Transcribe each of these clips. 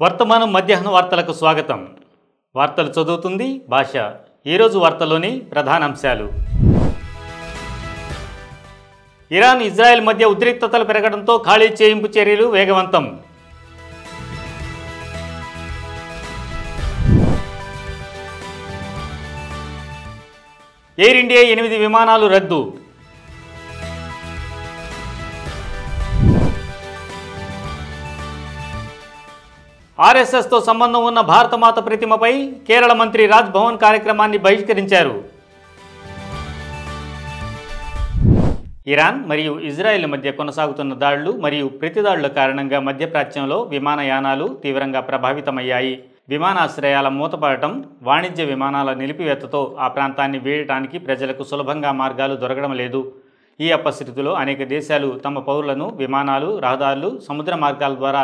వర్తమానం మధ్యాహ్న వార్తలకు స్వాగతం. వార్తలు చదువుతుంది భాష. ఈరోజు వార్తలోని ప్రధాన అంశాలు: ఇరాన్ ఇజ్రాయెల్ మధ్య ఉద్రిక్తతలు పెరగడంతో ఖాళీ చేయింపు చర్యలు వేగవంతం. ఎయిర్ ఇండియా 8 విమానాలు రద్దు. ఆర్ఎస్ఎస్తో సంబంధం ఉన్న భారతమాత ప్రతిమపై కేరళ మంత్రి రాజ్ భవన్ కార్యక్రమాన్ని బహిష్కరించారు. ఇరాన్ మరియు ఇజ్రాయెల్ మధ్య కొనసాగుతున్న దాడులు మరియు ప్రతిదాడుల కారణంగా మధ్యప్రాచ్యంలో విమానయానాలు తీవ్రంగా ప్రభావితమయ్యాయి. విమానాశ్రయాల మూతపడటం, వాణిజ్య విమానాల నిలిపివేతతో ఆ ప్రాంతాన్ని వీడటానికి ప్రజలకు సులభంగా మార్గాలు దొరకడం లేదు. ఈ అపస్థితిలో అనేక దేశాలు తమ పౌరులను విమానాలు, రహదారులు, సముద్ర మార్గాల ద్వారా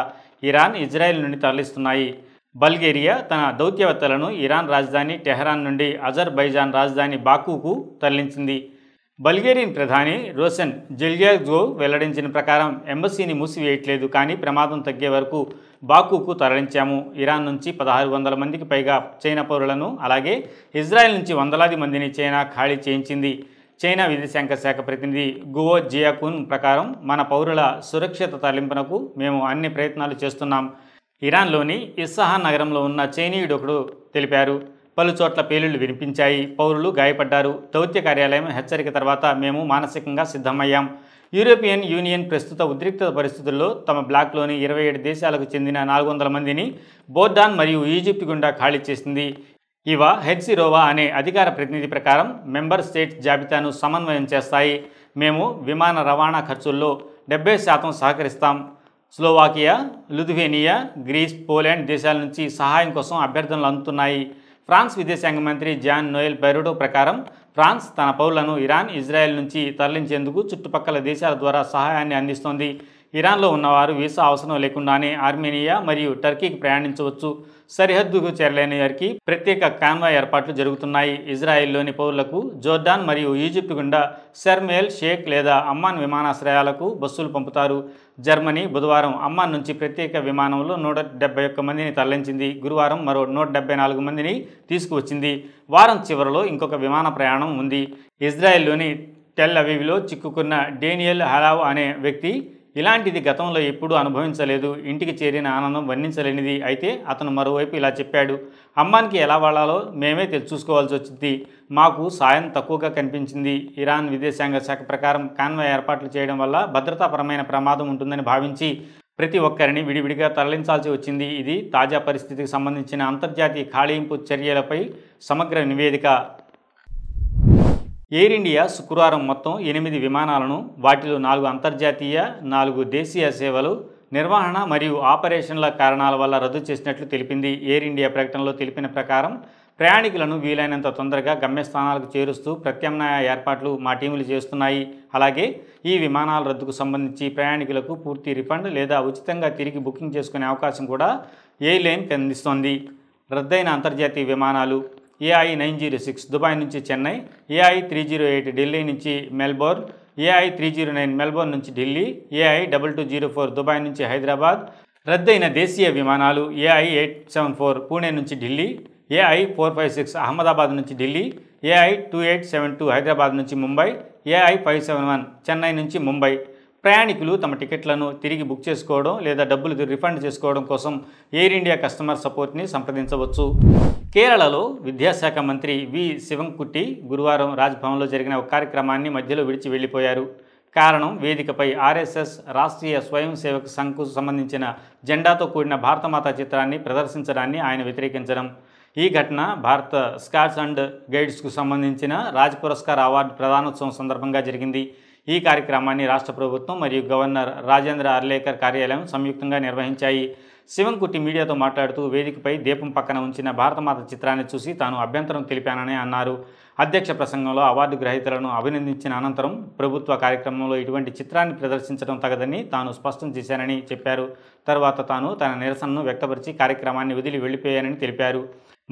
ఇరాన్, ఇజ్రాయెల్ నుండి తరలిస్తున్నాయి. బల్గేరియా తన దౌత్యవేత్తలను ఇరాన్ రాజధాని టెహరాన్ నుండి అజర్బైజాన్ రాజధాని బాకూకు తరలించింది. బల్గేరియన్ ప్రధాని రోసెన్ జెల్యాజ్గో వెల్లడించిన ప్రకారం ఎంబసీని మూసివేయట్లేదు, కానీ ప్రమాదం తగ్గే వరకు బాకూకు తరలించాము. ఇరాన్ నుంచి 1600 మందికి పైగా చైనా పౌరులను, అలాగే ఇజ్రాయెల్ నుంచి వందలాది మందిని చైనా ఖాళీ చేయించింది. చైనా విదేశాంగ శాఖ ప్రతినిధి గువో జియాకున్ ప్రకారం, మన పౌరుల సురక్షిత తరలింపునకు మేము అన్ని ప్రయత్నాలు చేస్తున్నాం. ఇరాన్లోని ఇస్ఫహాన్ నగరంలో ఉన్న చైనీయుడొకడు తెలిపారు. పలు చోట్ల పేలుళ్లు వినిపించాయి, పౌరులు గాయపడ్డారు. దౌత్య కార్యాలయం హెచ్చరిక తర్వాత మేము మానసికంగా సిద్ధమయ్యాం. యూరోపియన్ యూనియన్ ప్రస్తుత ఉద్రిక్త పరిస్థితుల్లో తమ బ్లాక్లోని 27 దేశాలకు చెందిన 400 మందిని బోర్డాన్ మరియు ఈజిప్ట్ గుండా ఖాళీ చేసింది. ఇవా హెడ్సిరోవా అనే అధికార ప్రతినిధి ప్రకారం మెంబర్ స్టేట్స్ జాబితాను సమన్వయం చేస్తాయి. మేము విమాన రవాణా ఖర్చుల్లో 70% సహకరిస్తాం. స్లోవాకియా, లిథువేనియా, గ్రీస్, పోలాండ్ దేశాల నుంచి సహాయం కోసం అభ్యర్థనలు అందుతున్నాయి. ఫ్రాన్స్ విదేశాంగ మంత్రి జాన్ నోయెల్ బైరోడో ప్రకారం, ఫ్రాన్స్ తన పౌరులను ఇరాన్, ఇజ్రాయెల్ నుంచి తరలించేందుకు చుట్టుపక్కల దేశాల ద్వారా సహాయాన్ని అందిస్తోంది. ఇరాన్లో ఉన్నవారు వీసా అవసరం లేకుండానే ఆర్మేనియా మరియు టర్కీకి ప్రయాణించవచ్చు. సరిహద్దుకు చేరలేని వారికి ప్రత్యేక కాన్వాయ్ ఏర్పాట్లు జరుగుతున్నాయి. ఇజ్రాయెల్లోని పౌరులకు జోర్డాన్ మరియు ఈజిప్ట్ గుండా షర్మ్ ఎల్ షేక్ లేదా అమ్మాన్ విమానాశ్రయాలకు బస్సులు పంపుతారు. జర్మనీ బుధవారం అమ్మాన్ నుంచి ప్రత్యేక విమానంలో 171 మందిని తరలించింది. గురువారం మరో 174 మందిని తీసుకువచ్చింది. వారం చివరిలో ఇంకొక విమాన ప్రయాణం ఉంది. ఇజ్రాయెల్లోని టెల్ అవీవ్లో చిక్కుకున్న డేనియల్ హలావ్ అనే వ్యక్తి, ఇలాంటిది గతంలో ఎప్పుడూ అనుభవించలేదు, ఇంటికి చేరిన ఆనందం వర్ణించలేనిది. అయితే అతను మరోవైపు ఇలా చెప్పాడు: అమ్మాన్కి ఎలా వాడాలో మేమే చూసుకోవాల్సి వచ్చింది. మాకు సాయం తక్కువగా కనిపించింది. ఇరాన్ విదేశాంగ శాఖ ప్రకారం, కాన్వాయ్ ఏర్పాట్లు చేయడం వల్ల భద్రతాపరమైన ప్రమాదం ఉంటుందని భావించి ప్రతి ఒక్కరిని విడివిడిగా తరలించాల్సి వచ్చింది. ఇది తాజా పరిస్థితికి సంబంధించిన అంతర్జాతీయ ఖాళీంపు చర్యలపై సమగ్ర నివేదిక. ఎయిర్ ఇండియా శుక్రవారం మొత్తం 8 విమానాలను, వాటిలో 4 అంతర్జాతీయ, 4 దేశీయ సేవలు నిర్వహణ మరియు ఆపరేషన్ల కారణాల వల్ల రద్దు చేసినట్లు తెలిపింది. ఎయిర్ ఇండియా ప్రకటనలో తెలిపిన ప్రకారం, ప్రయాణికులను వీలైనంత తొందరగా గమ్యస్థానాలకు చేరుస్తూ ప్రత్యామ్నాయ ఏర్పాట్లు మా టీములు చేస్తున్నాయి. అలాగే ఈ విమానాల రద్దుకు సంబంధించి ప్రయాణికులకు పూర్తి రిఫండ్ లేదా ఉచితంగా తిరిగి బుకింగ్ చేసుకునే అవకాశం కూడా ఎయిర్లైన్ అందిస్తోంది. రద్దయిన అంతర్జాతీయ విమానాలు: AI 906 దుబాయ్ నుంచి చెన్నై, AI 308 ఢిల్లీ నుంచి మెల్బోర్న్, AI 309 మెల్బోర్న్ నుంచి ఢిల్లీ, AI 2204 దుబాయ్ నుంచి హైదరాబాద్. రద్దయిన దేశీయ విమానాలు: AI 874 పూణే నుంచి ఢిల్లీ, AI 456 అహ్మదాబాద్ నుంచి ఢిల్లీ, AI 2872 హైదరాబాద్ నుంచి ముంబై, AI 571 చెన్నై నుంచి ముంబై. ప్రయాణికులు తమ టికెట్లను తిరిగి బుక్ చేసుకోవడం లేదా డబ్బులు రిఫండ్ చేసుకోవడం కోసం ఎయిర్ ఇండియా కస్టమర్ సపోర్ట్ని సంప్రదించవచ్చు. కేరళలో విద్యాశాఖ మంత్రి వి శివంకుట్టి గురువారం రాజ్భవన్లో జరిగిన ఒక కార్యక్రమాన్ని మధ్యలో విడిచి వెళ్లిపోయారు. కారణం, వేదికపై ఆర్ఎస్ఎస్ రాష్ట్రీయ స్వయం సేవక్ సంఘ్కు సంబంధించిన జెండాతో కూడిన భారతమాత చిత్రాన్ని ప్రదర్శించడాన్ని ఆయన వ్యతిరేకించడం. ఈ ఘటన భారత స్కౌట్స్ అండ్ గైడ్స్కు సంబంధించిన రాజ్ పురస్కార్ అవార్డు ప్రదానోత్సవం సందర్భంగా జరిగింది. ఈ కార్యక్రమాన్ని రాష్ట్ర ప్రభుత్వం మరియు గవర్నర్ రాజేంద్ర అర్లేకర్ కార్యాలయం సంయుక్తంగా నిర్వహించాయి. శివంకుట్టి మీడియాతో మాట్లాడుతూ, వేదికపై దీపం పక్కన ఉంచిన భారతమాత చిత్రాన్ని చూసి తాను అభ్యంతరం తెలిపానని అన్నారు. అధ్యక్ష ప్రసంగంలో అవార్డు గ్రహీతలను అభినందించిన అనంతరం, ప్రభుత్వ కార్యక్రమంలో ఇటువంటి చిత్రాన్ని ప్రదర్శించడం తగదని తాను స్పష్టం చేశానని చెప్పారు. తర్వాత తాను తన నిరసనను వ్యక్తపరిచి కార్యక్రమాన్ని వదిలి వెళ్లిపోయానని తెలిపారు.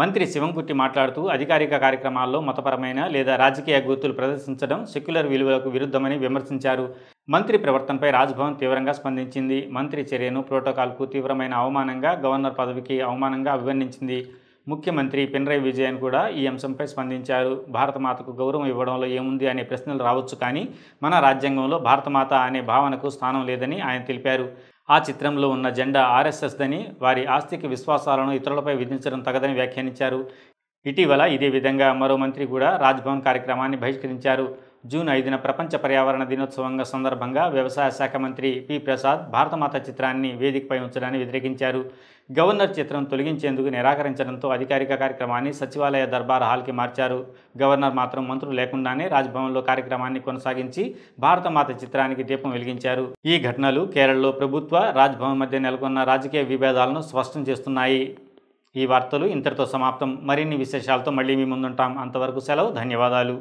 మంత్రి శివంకుట్టి మాట్లాడుతూ, అధికారిక కార్యక్రమాల్లో మతపరమైన లేదా రాజకీయ గుర్తులు ప్రదర్శించడం సెక్యులర్ విలువలకు విరుద్ధమని విమర్శించారు. మంత్రి ప్రవర్తనపై రాజ్భవన్ తీవ్రంగా స్పందించింది. మంత్రి చర్యను ప్రోటోకాల్కు తీవ్రమైన అవమానంగా, గవర్నర్ పదవికి అవమానంగా అభివర్ణించింది. ముఖ్యమంత్రి పినరయి విజయన్ కూడా ఈ అంశంపై స్పందించారు. భారతమాతకు గౌరవం ఇవ్వడంలో ఏముంది అనే ప్రశ్నలు రావచ్చు, కానీ మన రాజ్యాంగంలో భారతమాత అనే భావనకు స్థానం లేదని ఆయన తెలిపారు. ఆ చిత్రంలో ఉన్న జెండా ఆర్ఎస్ఎస్దని, వారి ఆస్తిక విశ్వాసాలను ఇతరులపై విధించడం తగదని వ్యాఖ్యానించారు. ఇటీవల ఇదే విధంగా మరో మంత్రి కూడా రాజ్భవన్ కార్యక్రమాన్ని బహిష్కరించారు. జూన్ 5న ప్రపంచ పర్యావరణ దినోత్సవం సందర్భంగా వ్యవసాయ శాఖ మంత్రి పి ప్రసాద్ భారతమాత చిత్రాన్ని వేదికపై ఉంచడాన్ని వ్యతిరేకించారు. గవర్నర్ చిత్రం తొలగించేందుకు నిరాకరించడంతో అధికారిక కార్యక్రమాన్ని సచివాలయ దర్బార్ హాల్కి మార్చారు. గవర్నర్ మాత్రం మంత్రులు లేకుండానే రాజ్భవన్లో కార్యక్రమాన్ని కొనసాగించి భారతమాత చిత్రానికి దీపం వెలిగించారు. ఈ ఘటనలు కేరళలో ప్రభుత్వ, రాజ్భవన్ మధ్య నెలకొన్న రాజకీయ విభేదాలను స్పష్టం చేస్తున్నాయి. ఈ వార్తలు ఇంతటితో సమాప్తం. మరిన్ని విశేషాలతో మళ్ళీ మీ ముందుంటాం. అంతవరకు సెలవు. ధన్యవాదాలు.